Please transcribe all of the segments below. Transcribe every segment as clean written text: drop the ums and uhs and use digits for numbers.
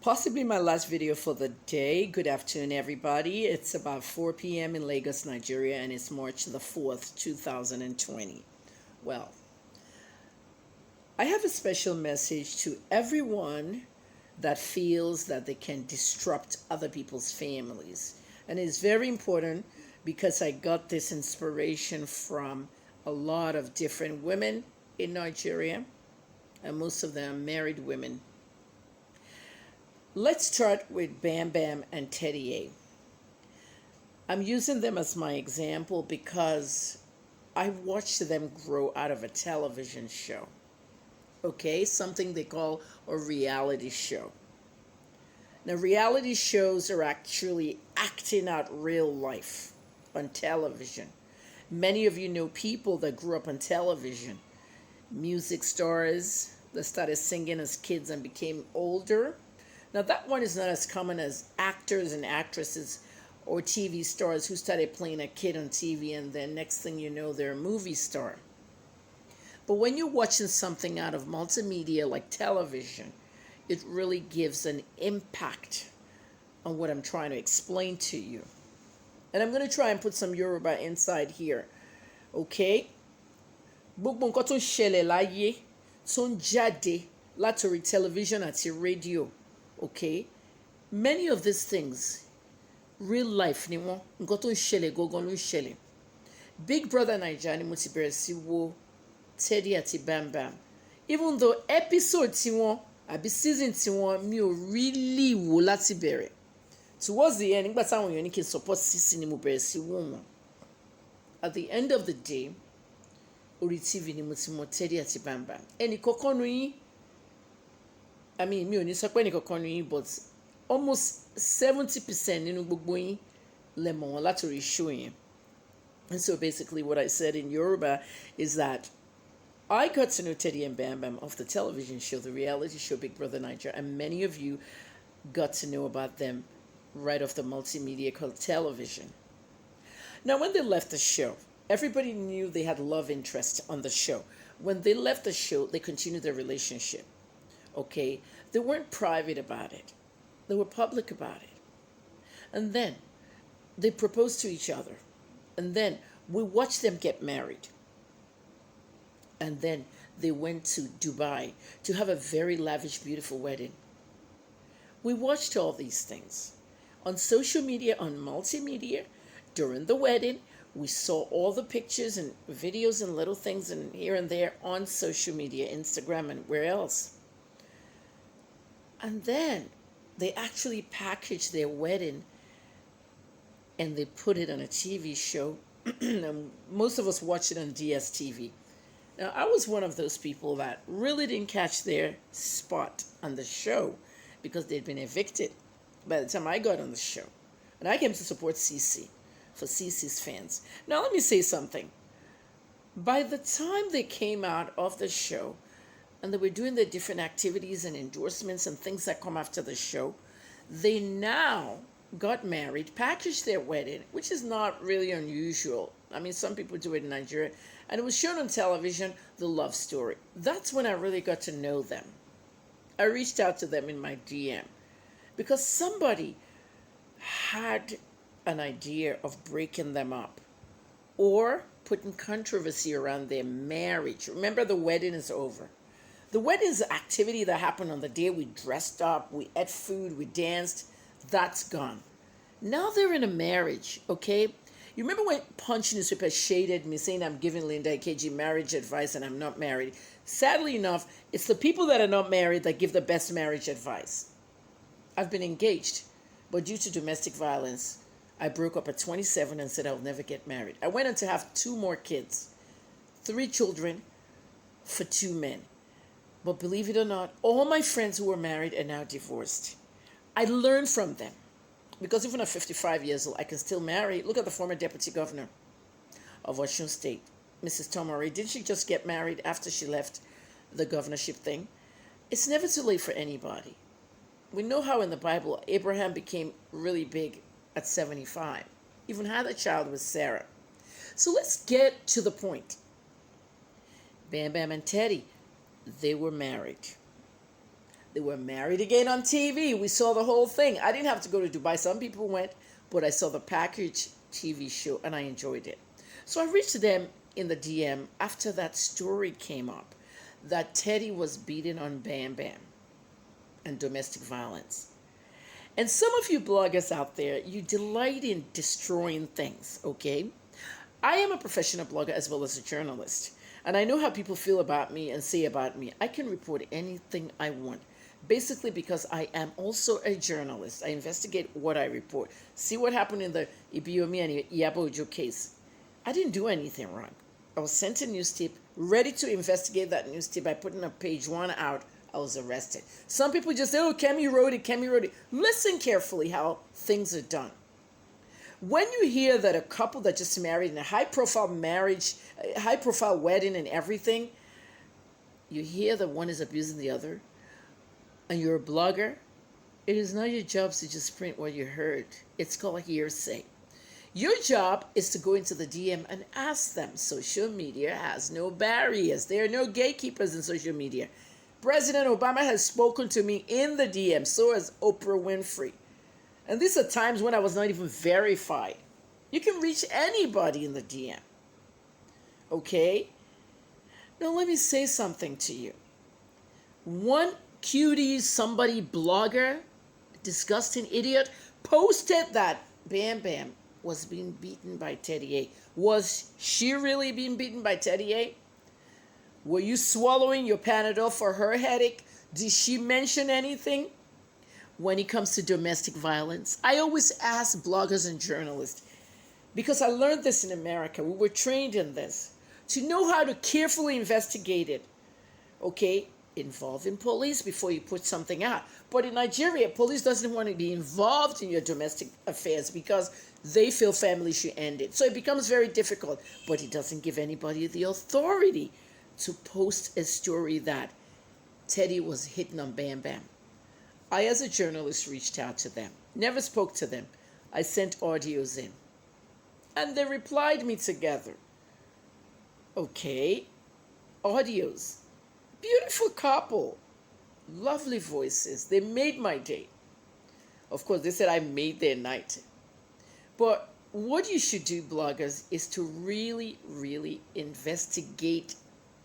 Possibly my last video for the day. Good afternoon, everybody. It's about 4 p.m. in Lagos, Nigeria, and it's March the 4th, 2020. Well, I have a special message to everyone that feels that they can disrupt other people's families. And it's very important because I got this inspiration from a lot of different women in Nigeria, and most of them married women. Let's start with Bam Bam and Teddy A. I'm using them as my example because I watched them grow out of a television show. Okay, something they call a reality show. Now, reality shows are actually acting out real life on television. Many of you know people that grew up on television, music stars that started singing as kids and became older. Now, that one is not as common as actors and actresses or TV stars who started playing a kid on TV and then next thing you know, they're a movie star. But when you're watching something out of multimedia like television, it really gives an impact on what I'm trying to explain to you. And I'm going to try and put some Yoruba inside here. Okay? Gbogbo nǹkan tó ń ṣẹlẹ̀ láyé tó ń jáde látòrí television àti radio. Okay, many of these things, real life ni wọ́n, nǹkan tó ń ṣẹlẹ̀ gangan ló ń ṣẹlẹ̀. Big Brother Naija ni mo ti bẹ̀rẹ̀ sí wo Teddy àti Bam Bam. Even though episode tiwọn àbí season tiwọn mi ò really wò láti bẹ̀rẹ̀. Towards the end, nígbà táwọn èèyàn ní kí n support Sisi ni mo bẹ̀rẹ̀ sí wò wọ́n. At the end of the day, orí TV ni mo ti mọ Teddy àti Bam Bam. Ẹnì kọ̀ọ̀kan nu yín, mi ò ní sọ pé ẹnìkankan ní yín, but almost 70% nínú gbogbo yín lẹ mọ̀ wọ́n látòrí show yẹn. And so basically what I said in Yoruba is that I got to know Teddy and Bam Bam off the television show, the reality show Big Brother Nigeria, and many of you got to know about them right off the multimedia called television. Now, when they left the show, everybody knew they had love interest on the show. When they left the show, they continued their relationship. Okay, they weren't private about it. They were public about it. And then they proposed to each other. And then we watched them get married. And then they went to Dubai to have a very lavish, beautiful wedding. We watched all these things on social media, on multimedia. During the wedding, we saw all the pictures and videos and little things and here and there on social media, Instagram and where else. And then they actually packaged their wedding and they put it on a TV show. And most of us watched it on DSTV. Now, I was one of those people that really didn't catch their spot on the show because they'd been evicted by the time I got on the show. And I came to support CC for CC's fans. Now, let me say something. By the time they came out of the show, and they were doing their different activities and endorsements and things that come after the show, they now got married, packaged their wedding, which is not really unusual. Some people do it in Nigeria. And it was shown on television, the love story. That's when I really got to know them. I reached out to them in my DM because somebody had an idea of breaking them up or putting controversy around their marriage. Remember, the wedding is over. The wedding is an activity that happened on the day we dressed up, we ate food, we danced. That's gone. Now they're in a marriage, okay? You remember when Punch newspaper shaded me saying I'm giving Linda KG marriage advice and I'm not married? Sadly enough, it's the people that are not married that give the best marriage advice. I've been engaged, but due to domestic violence, I broke up at 27 and said I'll never get married. I went on to have 2 more kids, 3 children for 2 men. But believe it or not, all my friends who were married are now divorced. I learned from them. Because even at 55 years old, I can still marry. Look at the former deputy governor of Osun State, Mrs. Tomori. Didn't she just get married after she left the governorship thing? It's never too late for anybody. We know how in the Bible, Abraham became really big at 75. Even had a child with Sarah. So let's get to the point. Bam Bam and Teddy, they were married. They were married again on TV. We saw the whole thing. I didn't have to go to Dubai. Some people went, but I saw the package TV show and I enjoyed it. So I reached them in the DM after that story came up that Teddy was beaten on Bam Bam and domestic violence. And some of you bloggers out there, you delight in destroying things, okay? I am a professional blogger as well as a journalist. And I know how people feel about me and say about me. I can report anything I want. Basically because I am also a journalist. I investigate what I report. See what happened in the Ibiomi and Iyabojo case. I didn't do anything wrong. I was sent a news tip, ready to investigate that news tip by putting a page one out. I was arrested. Some people just say, oh, Kemi wrote it, Kemi wrote it. Listen carefully how things are done. When you hear that a couple that just married in a high-profile marriage, high-profile wedding and everything, you hear that one is abusing the other, and you're a blogger, it is not your job to just print what you heard. It's called hearsay. Your job is to go into the DM and ask them. Social media has no barriers. There are no gatekeepers in social media. President Obama has spoken to me in the DM, so has Oprah Winfrey. And these are times when I was not even verified. You can reach anybody in the DM. Okay? Now let me say something to you. One cutie, somebody blogger, disgusting idiot, posted that Bam Bam was being beaten by Teddy A. Was she really being beaten by Teddy A? Were you swallowing your Panadol for her headache? Did she mention anything when it comes to domestic violence? I always ask bloggers and journalists, because I learned this in America. We were trained in this, to know how to carefully investigate it, okay? Involving police before you put something out. But in Nigeria, police doesn't want to be involved in your domestic affairs because they feel family should end it. So it becomes very difficult, but it doesn't give anybody the authority to post a story that Teddy was hitting on Bam Bam. I, as a journalist, reached out to them. Never spoke to them. I sent audios in. And they replied me together. Okay, audios. Beautiful couple. Lovely voices. They made my day. Of course, they said I made their night. But what you should do, bloggers, is to really, really investigate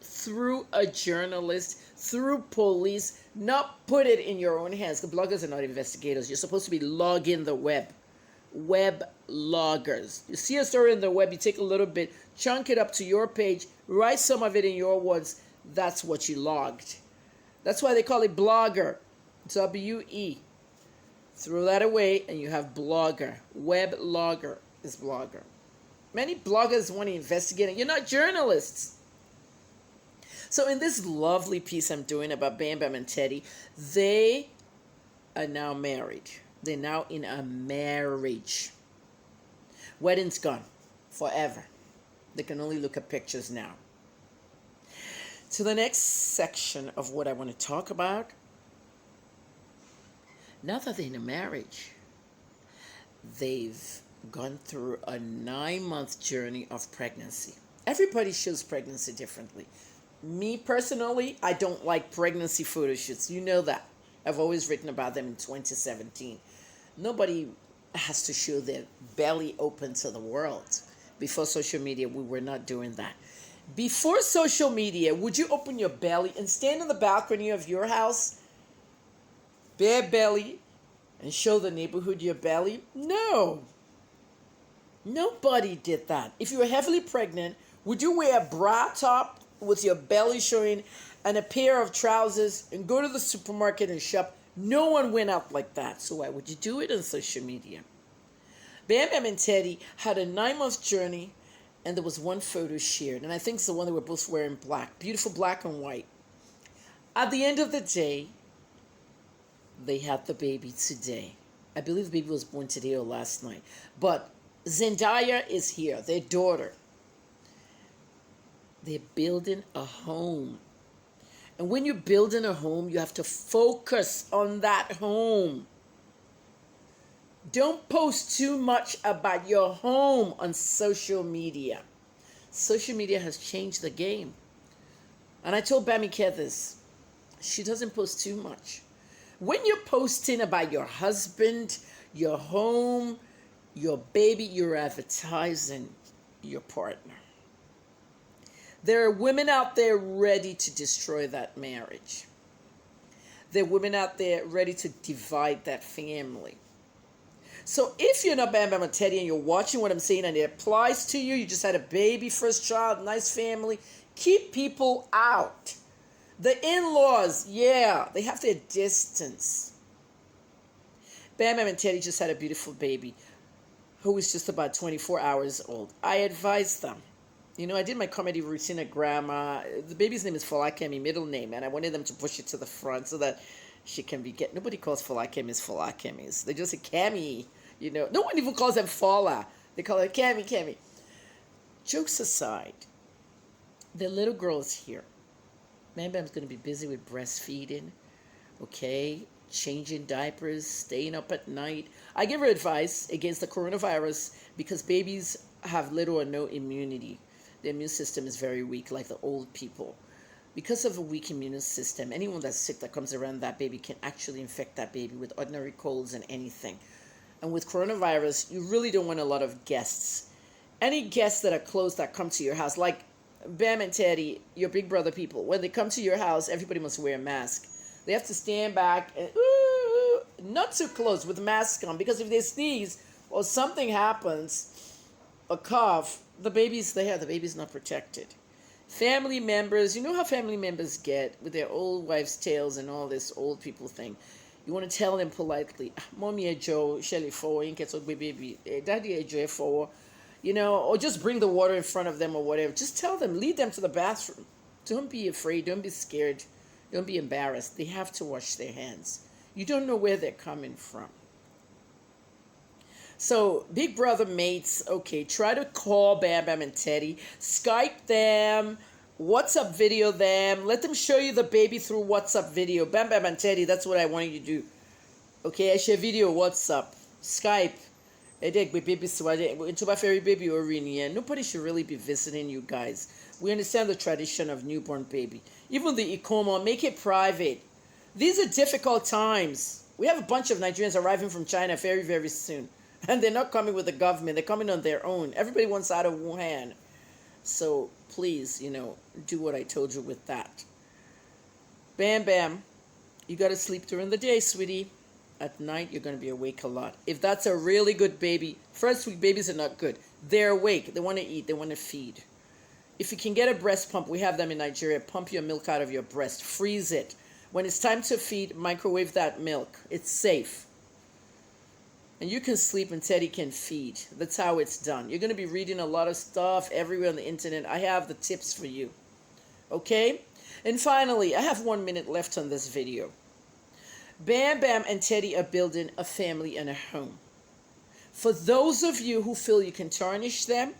through a journalist, through police, not put it in your own hands. Because bloggers are not investigators. You're supposed to be logging the web. Web loggers. You see a story in the web, you take a little bit, chunk it up to your page, write some of it in your words. That's what you logged. That's why they call it blogger. W-E. Throw that away and you have blogger. Web logger is blogger. Many bloggers want to investigate it. You're not journalists. So in this lovely piece I'm doing about Bam Bam and Teddy, they are now married. They're now in a marriage. Wedding's gone forever. They can only look at pictures now. To the next section of what I want to talk about. Now that they're in a marriage, they've gone through a 9-month journey of pregnancy. Everybody shows pregnancy differently. Me personally, I don't like pregnancy photo shoots. You know that. I've always written about them in 2017. Nobody has to show their belly open to the world. Before social media, we were not doing that. Before social media, would you open your belly and stand in the balcony of your house, bare belly, and show the neighborhood your belly? No. Nobody did that. If you were heavily pregnant, would you wear a bra top with your belly showing and a pair of trousers and go to the supermarket and shop? No one went out like that. So why would you do it on social media? Bam Bam and Teddy had a 9-month journey, and there was one photo shared. And I think it's the one they were both wearing black. Beautiful black and white. At the end of the day, they had the baby today. I believe the baby was born today or last night. But Zendaya is here, their daughter. They're building a home. And when you're building a home, you have to focus on that home. Don't post too much about your home on social media. Social media has changed the game. And I told Bami Care this. She doesn't post too much. When you're posting about your husband, your home, your baby, you're advertising your partner. There are women out there ready to destroy that marriage. There are women out there ready to divide that family. So if you're not Bam Bam and Teddy and you're watching what I'm saying and it applies to you, you just had a baby, first child, nice family, keep people out. The in-laws, yeah, they have their distance. Bam Bam and Teddy just had a beautiful baby who was just about 24 hours old. I advised them. You know, I did my comedy routine at grandma. The baby's name is Falakemi, middle name, and I wanted them to push it to the front so that she can be get. Nobody calls Falakemis Falakemis. They just say Kemi. You know, no one even calls them Fala. They call her Kemi Kemi. Jokes aside, the little girl is here. Bam Bam's going to be busy with breastfeeding, okay, changing diapers, staying up at night. I give her advice against the coronavirus because babies have little or no immunity. The immune system is very weak, like the old people. Because of a weak immune system, anyone that's sick that comes around that baby can actually infect that baby with ordinary colds and anything. And with coronavirus, you really don't want a lot of guests. Any guests that are close that come to your house, like Bam and Teddy, your big brother people, when they come to your house, everybody must wear a mask. They have to stand back and not too close with masks on, because if they sneeze or something happens, a cough, the baby's there, the baby's not protected. Family members, you know how family members get with their old wives' tales and all this old people thing. You want to tell them politely, Mommy Joe, Shelly for, baby, Daddy Joe for, you know, or just bring the water in front of them or whatever. Just tell them, lead them to the bathroom. Don't be afraid, don't be scared, don't be embarrassed. They have to wash their hands. You don't know where they're coming from. So, big brother mates, okay, try to call Bam Bam and Teddy, Skype them, WhatsApp video them, let them show you the baby through WhatsApp video. Bam Bam and Teddy, that's what I want you to do. Okay, I share video, WhatsApp, Skype. Nobody should really be visiting you guys. We understand the tradition of newborn baby. Even the Ikoma, make it private. These are difficult times. We have a bunch of Nigerians arriving from China very, very soon. And they're not coming with the government. They're coming on their own. Everybody wants out of Wuhan. So please, you know, do what I told you with that. Bam Bam, you got to sleep during the day, sweetie. At night, you're going to be awake a lot. If that's a really good baby, first week babies are not good. They're awake. They want to eat. They want to feed. If you can get a breast pump, we have them in Nigeria. Pump your milk out of your breast. Freeze it. When it's time to feed, microwave that milk. It's safe. And you can sleep and Teddy can feed. That's how it's done. You're going to be reading a lot of stuff everywhere on the internet. I have the tips for you. Okay? And finally, I have 1 minute left on this video. Bam Bam and Teddy are building a family and a home. For those of you who feel you can tarnish them,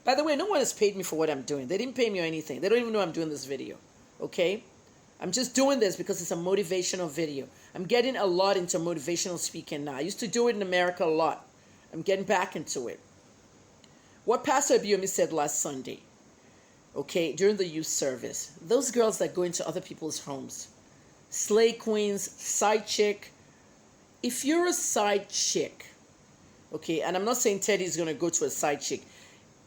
by the way, no one has paid me for what I'm doing. They didn't pay me or anything. They don't even know I'm doing this video. Okay? I'm just doing this because it's a motivational video. I'm getting a lot into motivational speaking now. I used to do it in America a lot. I'm getting back into it. What Pastor Abiomi said last Sunday, okay, during the youth service, those girls that go into other people's homes, slay queens, side chick. If you're a side chick, okay, and I'm not saying Teddy's going to go to a side chick.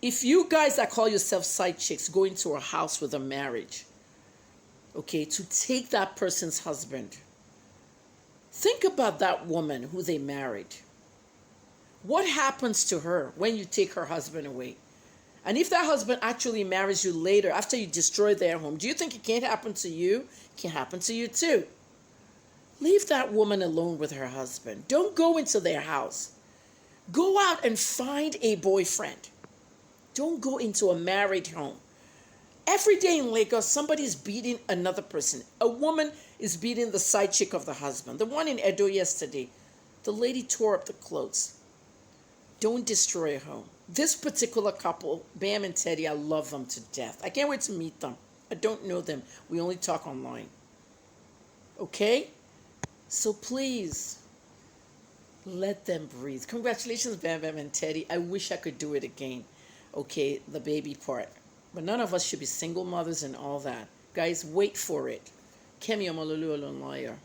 If you guys that call yourself side chicks go into a house with a marriage, okay, to take that person's husband, think about that woman who they married. What happens to her when you take her husband away? And if that husband actually marries you later after you destroy their home, do you think it can't happen to you? It can happen to you too. Leave that woman alone with her husband. Don't go into their house. Go out and find a boyfriend. Don't go into a married home. Every day in Lagos, somebody's beating another person. A woman is beating the side chick of the husband. The one in Edo yesterday, the lady tore up the clothes. Don't destroy a home. This particular couple, Bam and Teddy, I love them to death. I can't wait to meet them. I don't know them. We only talk online. Okay? So please, let them breathe. Congratulations, Bam Bam and Teddy. I wish I could do it again. Okay, the baby part. But none of us should be single mothers and all that. Guys, wait for it. Kemi Omololu Olonlaya.